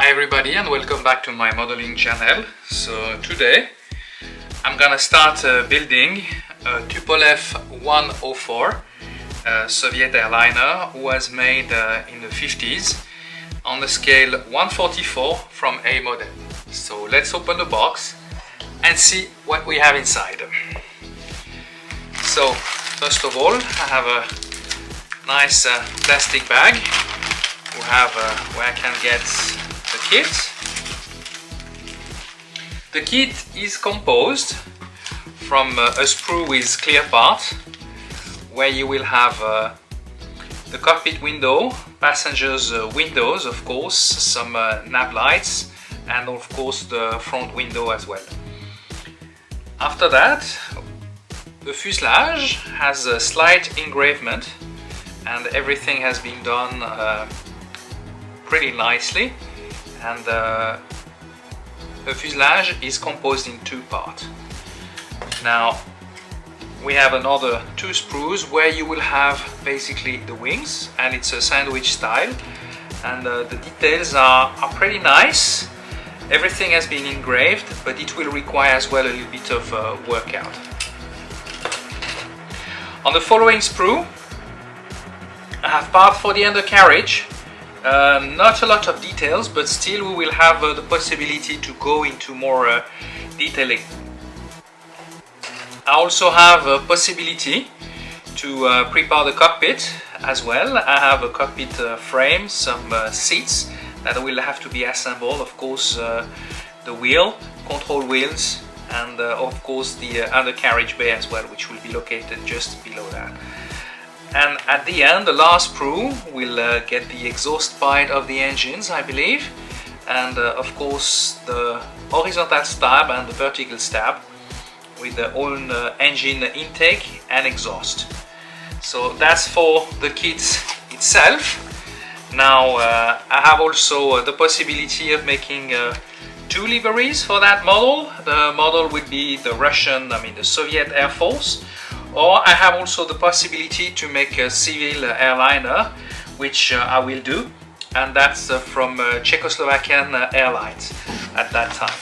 Hi everybody and welcome back to my modeling channel. So today I'm gonna start building a Tu104 Soviet airliner who was made in the 50s on the scale 144 from A model. So let's open the box and see what we have inside. So first of all, I have a nice plastic bag. We have where I can get the kit. The kit is composed from a sprue with clear part, where you will have the cockpit window, passengers windows, of course, some nav lights, and of course the front window as well. After that, the fuselage has a slight engravement, and everything has been done pretty nicely. And the fuselage is composed in two parts. Now we have another two sprues where you will have basically the wings, and it's a sandwich style, and the details are pretty nice. Everything has been engraved, but it will require as well a little bit of workout. On the following sprue, I have part for the undercarriage. Not a lot of details, but still we will have the possibility to go into more detailing. I also have a possibility to prepare the cockpit as well. I have a cockpit frame, some seats that will have to be assembled, of course the wheel, control wheels, and of course the undercarriage bay as well, which will be located just below that. And at the end, the last sprue will get the exhaust pipe of the engines, I believe, and of course the horizontal stab and the vertical stab with the own engine intake and exhaust. So that's for the kit itself. Now I have also the possibility of making two liveries for that model. The model would be the the Soviet Air Force. Or I have also the possibility to make a civil airliner, which I will do, and that's from Czechoslovakian Airlines at that time.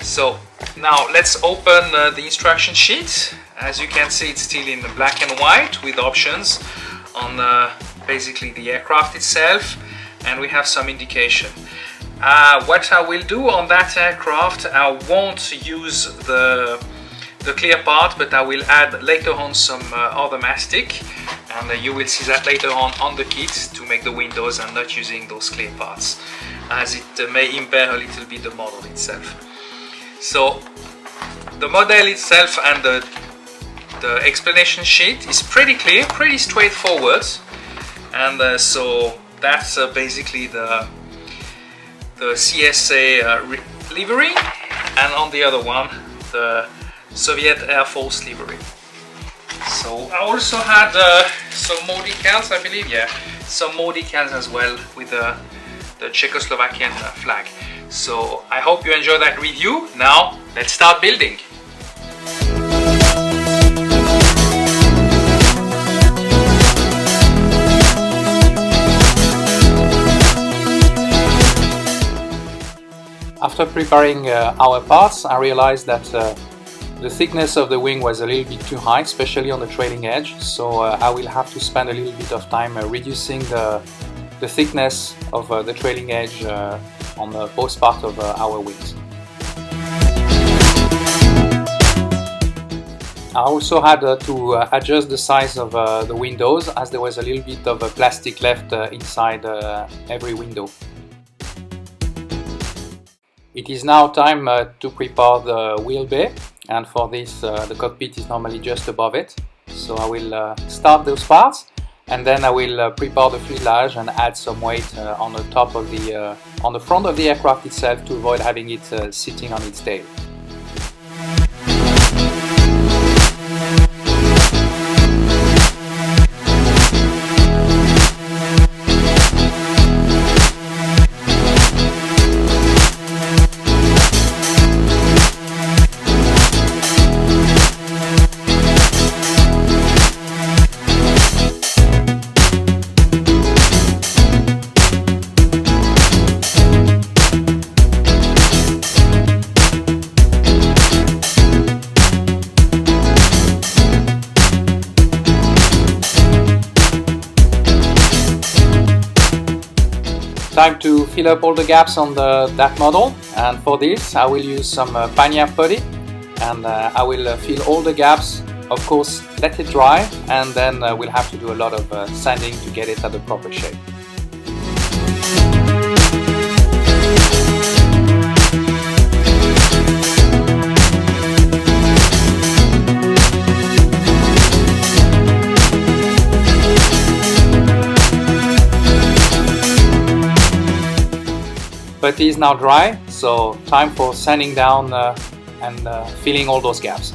So now let's open the instruction sheet. As you can see, it's still in black and white with options on basically the aircraft itself, and we have some indication. What I will do on that aircraft, I won't use the clear part, but I will add later on some other mastic, and you will see that later on the kit to make the windows and not using those clear parts, as it may impair a little bit the model itself. So the model itself and the explanation sheet is pretty clear, pretty straightforward, and so that's basically the CSA livery, and on the other one the Soviet Air Force livery. So I also had some more decals, I believe, some more decals as well with the Czechoslovakian flag. So I hope you enjoy that review. Now let's start building. After preparing our parts, I realized that the thickness of the wing was a little bit too high, especially on the trailing edge, so I will have to spend a little bit of time reducing the thickness of the trailing edge on both parts of our wings. I also had to adjust the size of the windows, as there was a little bit of plastic left inside every window. It is now time to prepare the wheel bay. And for this, the cockpit is normally just above it. So I will start those parts, and then I will prepare the fuselage and add some weight on the top of on the front of the aircraft itself to avoid having it sitting on its tail. Time to fill up all the gaps on that model, and for this I will use some pannier putty, and I will fill all the gaps. Of course, let it dry, and then we'll have to do a lot of sanding to get it at the proper shape. Putty is now dry, so time for sanding down and filling all those gaps.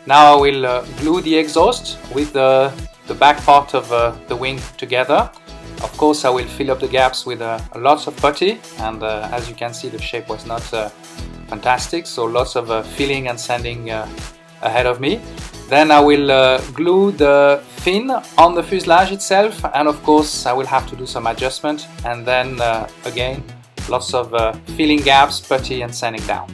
Now I will glue the exhaust with the back part of the wing together. Of course, I will fill up the gaps with lots of putty, and as you can see, the shape was not fantastic, so lots of filling and sanding ahead of me. Then I will glue the fin on the fuselage itself, and of course I will have to do some adjustment, and then again lots of filling gaps, putty and sanding down.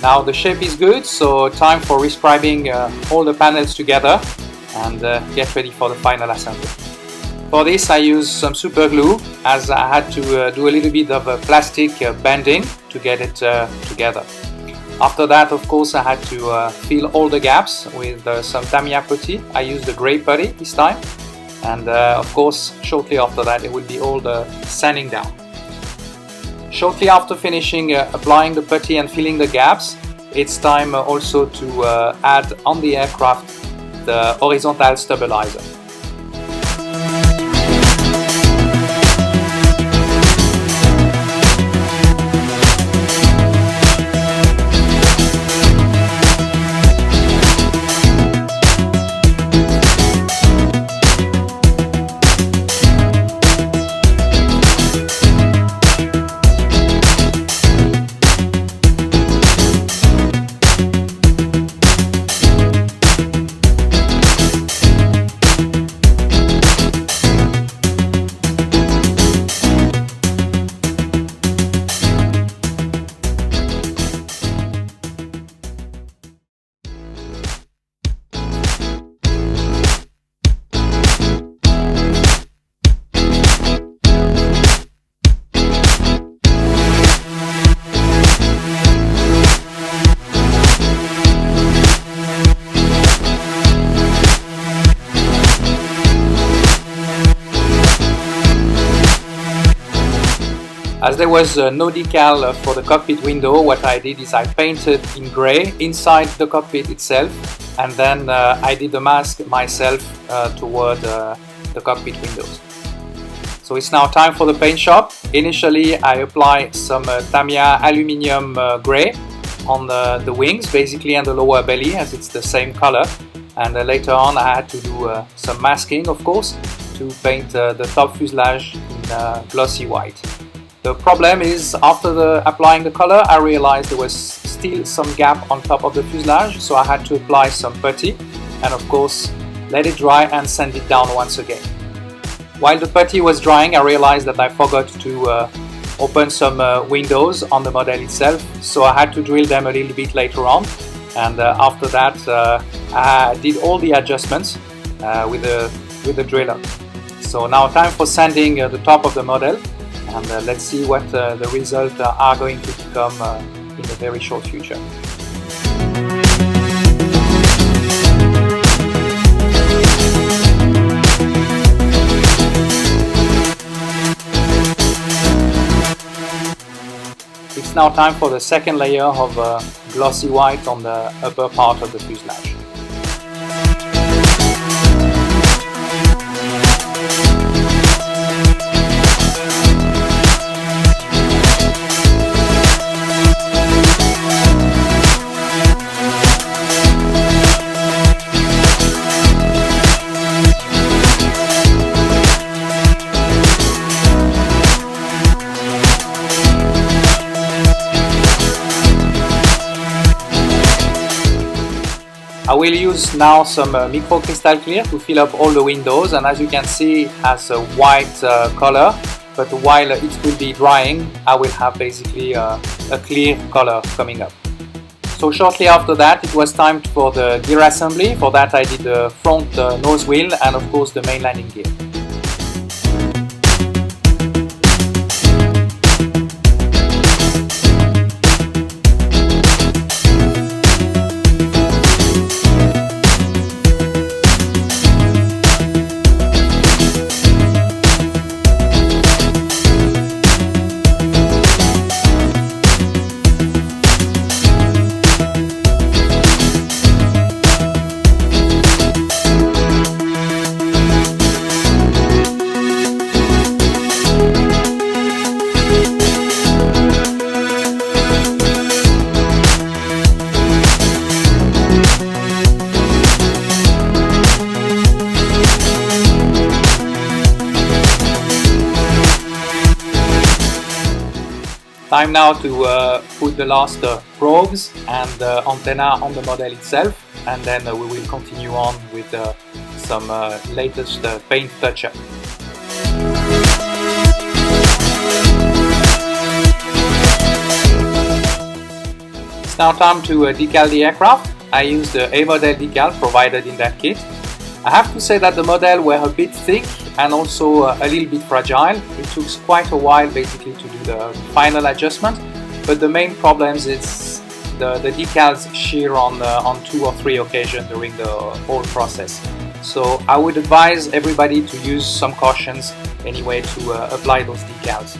Now the shape is good, so time for rescribing all the panels together and get ready for the final assembly. For this I use some super glue, as I had to do a little bit of plastic bending to get it together. After that, of course, I had to fill all the gaps with some Tamiya putty. I used the grey putty this time, and of course shortly after that it will be all the sanding down. Shortly after finishing applying the putty and filling the gaps, it's time also to add on the aircraft the horizontal stabilizer. As there was no decal for the cockpit window, what I did is I painted in grey inside the cockpit itself, and then I did the mask myself toward the cockpit windows. So it's now time for the paint shop. Initially I apply some Tamiya aluminium grey on the wings, basically, and the lower belly, as it's the same color, and later on I had to do some masking, of course, to paint the top fuselage in glossy white. The problem is, after applying the color, I realized there was still some gap on top of the fuselage, so I had to apply some putty and of course let it dry and sand it down once again. While the putty was drying, I realized that I forgot to open some windows on the model itself, so I had to drill them a little bit later on, and after that I did all the adjustments with the driller. So now time for sanding the top of the model, and let's see what the results are going to become in the very short future. It's now time for the second layer of glossy white on the upper part of the fuselage. I will use now some micro crystal clear to fill up all the windows, and as you can see it has a white color, but while it will be drying I will have basically a clear color coming up. So shortly after that it was time for the gear assembly. For that I did the front nose wheel and of course the main landing gear. Time now to put the last probes and antenna on the model itself, and then we will continue on with some latest paint touch-up. It's now time to decal the aircraft. I used the A model decal provided in that kit. I have to say that the model were a bit thick and also a little bit fragile. It took quite a while basically to do the final adjustment, but the main problems is the decals shear on 2 or 3 occasions during the whole process. So I would advise everybody to use some cautions anyway to apply those decals.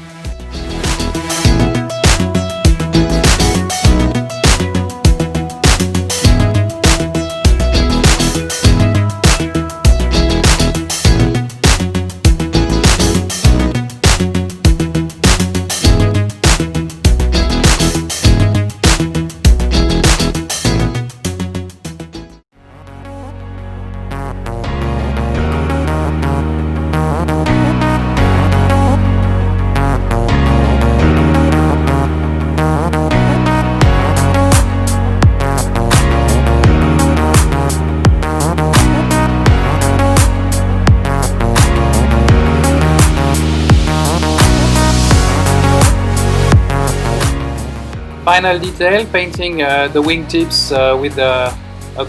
Final detail, painting the wingtips with a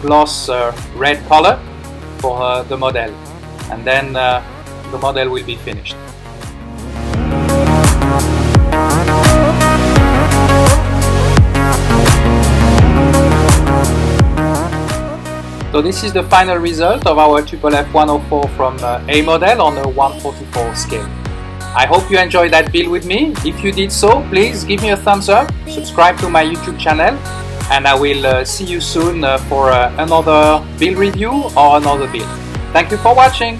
gloss red color for the model, and then the model will be finished. So this is the final result of our Tu104 from A model on a 1/44 scale. I hope you enjoyed that build with me. If you did so, please give me a thumbs up, subscribe to my YouTube channel, and I will see you soon for another build review or another build. Thank you for watching.